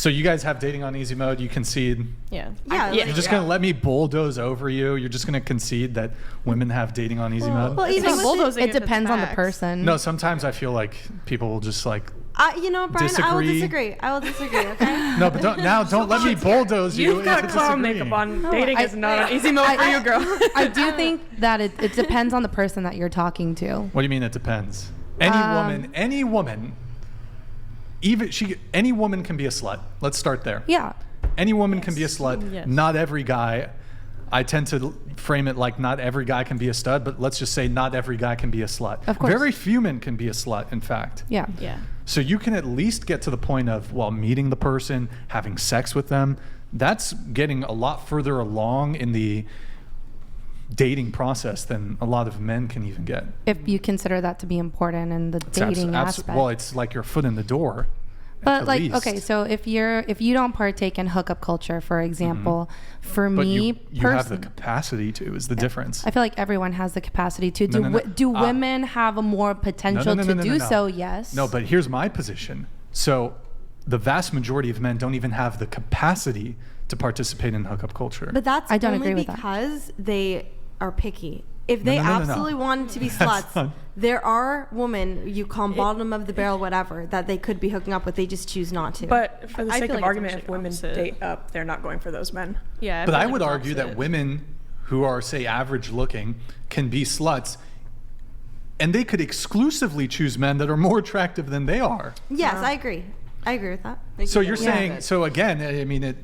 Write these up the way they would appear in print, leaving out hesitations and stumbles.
So you guys have dating on easy mode. You concede. Yeah. You're just gonna let me bulldoze over you. You're just gonna concede that women have dating on easy mode. Well, even bulldozing it depends on the person. No, sometimes I feel like people will just like. Brian, I will disagree. Okay. No, but don't let me bulldoze you. You've got clown makeup on. Dating is not an easy mode for you, girl. I do think that it depends on the person that you're talking to. What do you mean it depends? Any woman, any woman can be a slut. Let's start there. Yeah. Any woman can be a slut. Yes. Not every guy. I tend to frame it like not every guy can be a stud, but let's just say not every guy can be a slut. Of course. Very few men can be a slut, in fact. Yeah. Yeah. So you can at least get to the point of, meeting the person, having sex with them. That's getting a lot further along in the dating process than a lot of men can even get. If you consider that to be important in the dating aspect. Well, it's like your foot in the door. But like, okay, so if you don't partake in hookup culture, for example, for me, you have the capacity to is the difference. I feel like everyone has the capacity to. Do women have a more potential to do so? Yes. No, but here's my position. So the vast majority of men don't even have the capacity to participate in hookup culture. But that's I don't only agree with because they are picky. If they absolutely wanted to be sluts, there are women, you call them bottom of the barrel, whatever, that they could be hooking up with. They just choose not to. But for the I sake feel of like argument, it's if women opposite. date up, they're not going for those men. Yeah. But I would argue that women who are, say, average looking can be sluts, and they could exclusively choose men that are more attractive than they are. Yes, I agree. I agree with that. So you're saying, so again, I mean,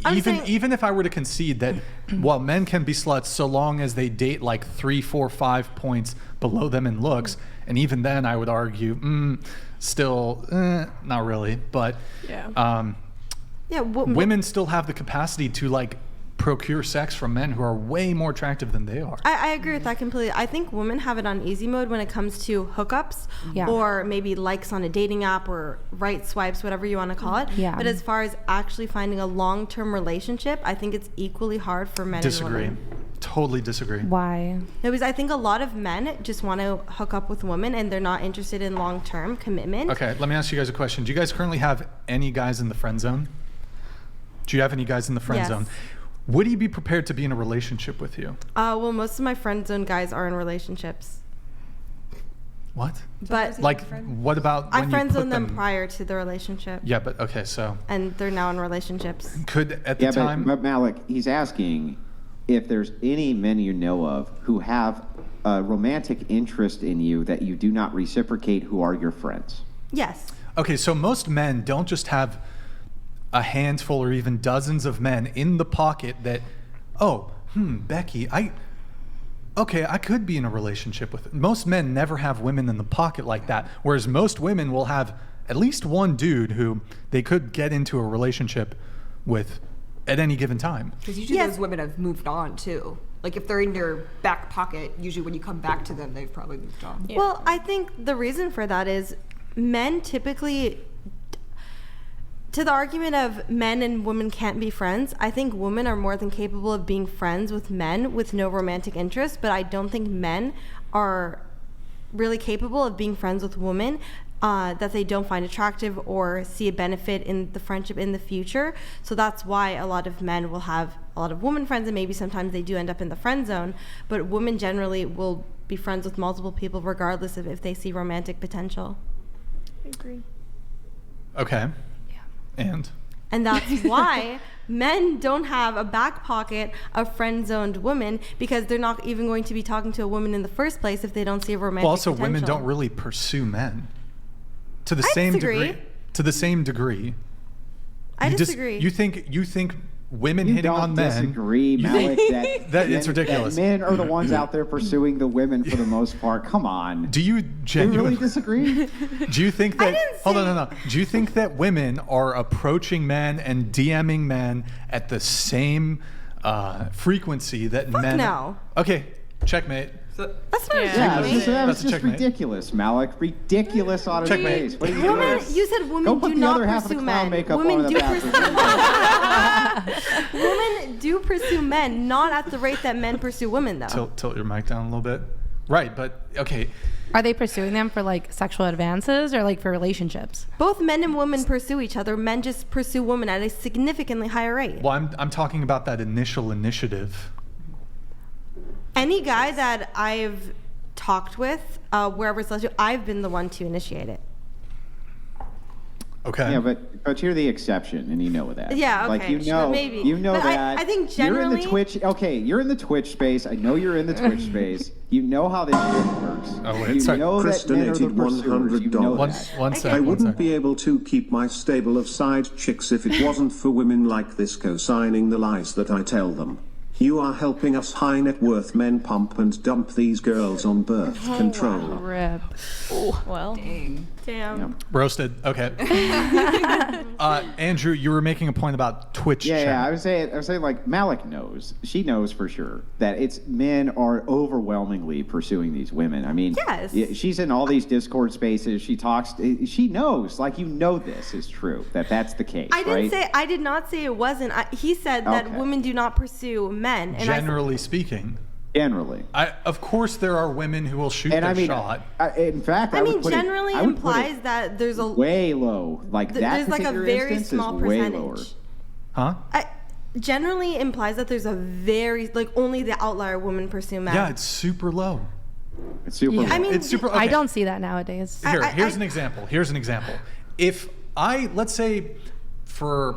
even if I were to concede that, men can be sluts so long as they date like 3, 4, 5 points below them in looks, and even then I would argue, still, not really. But women still have the capacity to like procure sex from men who are way more attractive than they are. I agree with that completely. I think women have it on easy mode when it comes to hookups or maybe likes on a dating app or right swipes, whatever you want to call it. Yeah. But as far as actually finding a long-term relationship, I think it's equally hard for men and women. Totally disagree. Why? Because I think a lot of men just want to hook up with women and they're not interested in long-term commitment. Okay, let me ask you guys a question. Do you guys currently have any guys in the friend zone? Do you have any guys in the friend zone? Would he be prepared to be in a relationship with you? Well, most of my friend zone guys are in relationships. What? But like, what about when I friend you put zoned them prior to the relationship. Yeah, but okay, so. And they're now in relationships. Could at the time. But Malik, he's asking if there's any men you know of who have a romantic interest in you that you do not reciprocate, who are your friends. Yes. Okay, so most men don't just have a handful or even dozens of men in the pocket that, Becky, I could be in a relationship with. Most men never have women in the pocket like that, whereas most women will have at least one dude who they could get into a relationship with at any given time. Because usually those women have moved on too. Like if they're in your back pocket, usually when you come back to them, they've probably moved on. Yeah. Well, I think the reason for that is men typically, to the argument of men and women can't be friends, I think women are more than capable of being friends with men with no romantic interest, but I don't think men are really capable of being friends with women that they don't find attractive or see a benefit in the friendship in the future. So that's why a lot of men will have a lot of woman friends, and maybe sometimes they do end up in the friend zone, but women generally will be friends with multiple people regardless of if they see romantic potential. I agree. Okay. And that's why men don't have a back pocket of friend-zoned women, because they're not even going to be talking to a woman in the first place if they don't see a romantic also potential. Women don't really pursue men to the same degree. To the same degree. I disagree. You think women hitting on men? Disagree, Malik. That it's ridiculous. That men are the ones out there pursuing the women for the most part. Come on. Do you genuinely disagree? Do you think that? Hold on, no. Do you think that women are approaching men and DMing men at the same frequency that men? No. Okay, checkmate. That's not that's just ridiculous, Malik. Ridiculous on his face. What are you doing? You said women Don't put do the not other half of the pursue clown men. makeup Women on in the do bathroom. Women do pursue men, not at the rate that men pursue women, though. Tilt your mic down a little bit. Right, but okay. Are they pursuing them for like sexual advances or like for relationships? Both men and women pursue each other. Men just pursue women at a significantly higher rate. Well, I'm talking about that initial initiative. Any guy that I've talked with, wherever it's led to, I've been the one to initiate it. Okay. Yeah, but you're the exception, and you know that. Yeah, okay, Like, you sure, know, maybe. you know But that. I think You're in the generally- Twitch. Okay, you're in the Twitch space. I know you're in the Twitch space. You know how this shit works. Oh, wait, you sorry. know that men are the Crystallinated pursuers. You know One, that. one sec. I one wouldn't sec. be able to keep my stable of side chicks if it wasn't for women like this co-signing the lies that I tell them. You are helping us high net worth men pump and dump these girls on birth control. Rip. Well, Damn. Roasted. Okay. Andrew, you were making a point about Twitch Yeah, chat. I was saying like Malik knows. She knows for sure that it's men are overwhelmingly pursuing these women. I mean, Yes. she's in all these Discord spaces. She talks. She knows. Like, you know, this is true. That's the case. I did not say it wasn't. He said that Okay. women do not pursue men. And Generally speaking. Generally. Of course, there are women who will shoot And their I mean, shot. in fact, I would mean, put it- generally I would put it implies that there's a way low. Like that there's like a particular very instance small is way percentage. lower. Huh? Generally implies that there's a very like only the outlier women pursue men. Yeah, it's super low. It's super. Yeah. low. I mean, It's super. I okay. don't see that nowadays. Here's an example. Here's an example. If let's say for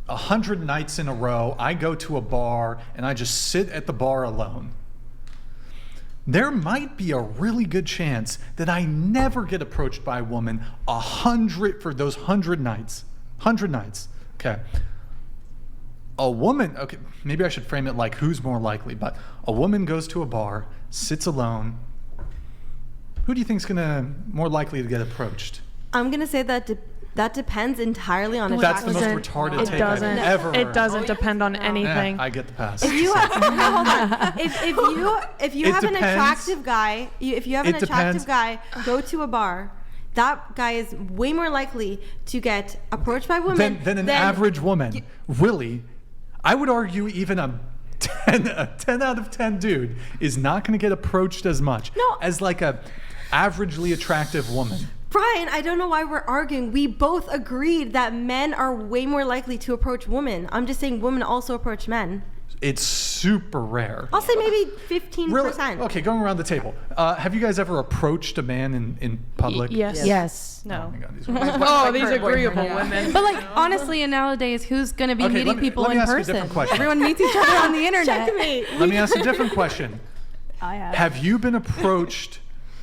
100 nights in a row, I go to a bar and I just sit at the bar alone, there might be a really good chance that I never get approached by a woman 100 for those 100 nights. 100 nights. Okay. A woman, okay, maybe I should frame it like who's more likely, but a woman goes to a bar, sits alone. Who do you think's gonna more likely to get approached? I'm gonna say that that depends entirely on That's the most Doesn't- retarded It take doesn't. I've ever It heard. doesn't depend on anything. I get the pass. if you have, if you It have an depends. attractive guy, if you have an It attractive depends. guy go to a bar, that guy is way more likely to get approached by women than an average woman. Really, I would argue even a 10 out of 10 dude is not going to get approached as much No. as like a averagely attractive woman. Brian, I don't know why we're arguing. We both agreed that men are way more likely to approach women. I'm just saying women also approach men. It's super rare. I'll say maybe 15%. Really? Okay, going around the table. Have you guys ever approached a man in public? Yes. Yes. Oh no. my God, these Oh, these agreeable women. But like honestly, nowadays, who's gonna be Okay, meeting people let me in ask you a person? different question. Everyone meets each other on the internet. Let me ask a different question. I have. Have you been approached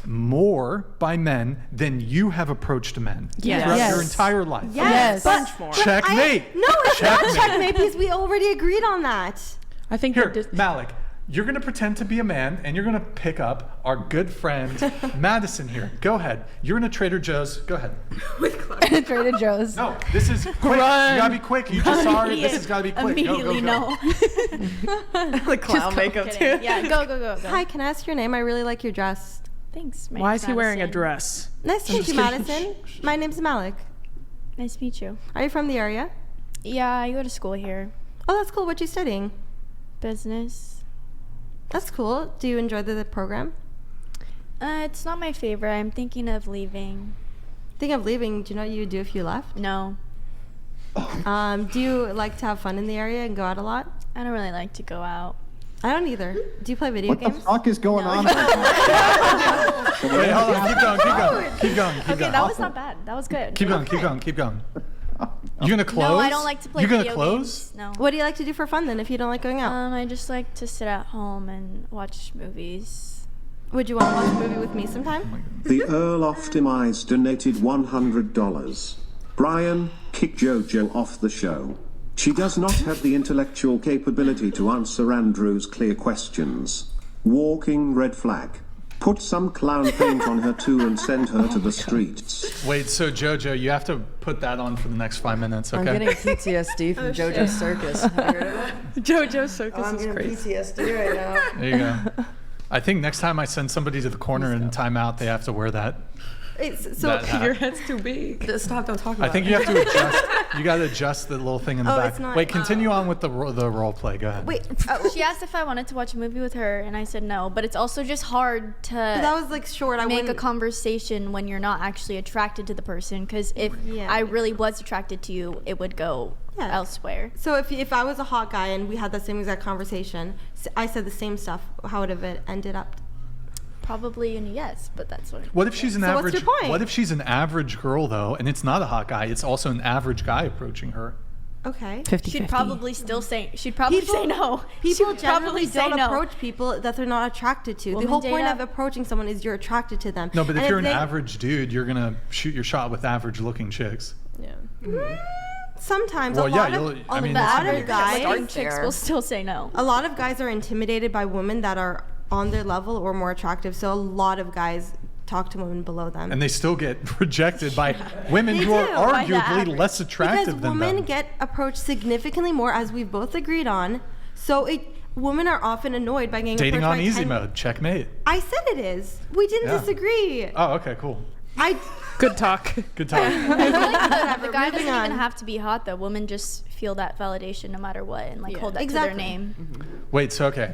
more by men than you have approached men Yes. throughout Yes. your entire life? Yes. Bunch more. Checkmate. No, it's not Checkmate. checkmate because we already agreed on that. I think Here, that Malik, you're going to pretend to be a man and you're going to pick up our good friend Madison here. Go ahead. You're in a Trader Joe's. Go ahead. Trader Joe's. No, this is quick. Run. You got to be quick. You just saw her. This has got to be quick. Immediately go, go, go. no. the clown makeup Kidding. Yeah, go. Hi, can I ask your name? I really like your dress. Thanks. my Why name's is he wearing a Madison. dress? Nice to meet you, Madison. My name's Malik. Nice to meet you. Are you from the area? Yeah, I go to school here. Oh, that's cool. What you studying? Business. That's cool. Do you enjoy the program? It's not my favorite. I'm thinking of leaving. Think of leaving. Do you know what you would do if you left? No, Do you like to have fun in the area and go out a lot? I don't really like to go out. I don't either. Do you play video What the games? fuck is going on? Wait, hold on. Keep going. Keep going. Okay, that was not bad. That was good. Keep going. You gonna close? No, I don't like to play You gonna video close? games. No. What do you like to do for fun then if you don't like going out? I just like to sit at home and watch movies. Would you want to watch a movie with me sometime? The Earl Optimized donated $100. Brian, kick JoJo off the show. She does not have the intellectual capability to answer Andrew's clear questions. Walking red flag. Put some clown paint on her too and send her to the streets. Wait, so Jojo, you have to put that on for the next 5 minutes, okay? I'm getting PTSD from JoJo's Circus. Have you heard of it? JoJo's Circus I'm is getting crazy. PTSD right now. There you go. I think next time I send somebody to the corner in timeout, they have to wear that. So That hat. Your head's too big. Stop! Don't talk about I think it. you have to adjust. You got to adjust the little thing in the Oh, back. it's not- Wait, continue on with the role play. Go ahead. wait, She asked if I wanted to watch a movie with her, and I said no. But it's also just hard to that was like short. I make a wouldn't. conversation when you're not actually attracted to the person. Because if Yeah. I really was attracted to you, it would go Yeah. elsewhere. So if I was a hot guy and we had the same exact conversation, I said the same stuff, how would have it ended up? Probably a yes, but that's what. What if she's an So what's average? your point? What if she's an average girl though, and it's not a hot guy? It's also an average guy approaching her. Okay. 50-50. She'd probably still say. She'd probably say no. People She'd probably generally say don't no. approach people that they're not attracted to. Women the whole date point up. of approaching someone is you're attracted to them. No, but if And you're an they- average dude, you're gonna shoot your shot with average-looking chicks. sometimes Well, a yeah, lot you'll- of I mean, The that's lot average of guys, smart chicks will still say no. a lot of guys are intimidated by women that are on their level or more attractive. So a lot of guys talk to women below them. And they still get rejected by women They who are do, by the arguably average. less attractive because than women them. get approached significantly more, as we've both agreed on. So women are often annoyed by getting Dating approached on by easy 10 mode. Checkmate. I said it is. We didn't Yeah. disagree. Oh, okay, cool. I Good talk. Good talk. The guy doesn't moving on. even have to be hot though. Women just feel that validation no matter what and hold that Exactly. to their name. Wait, so okay.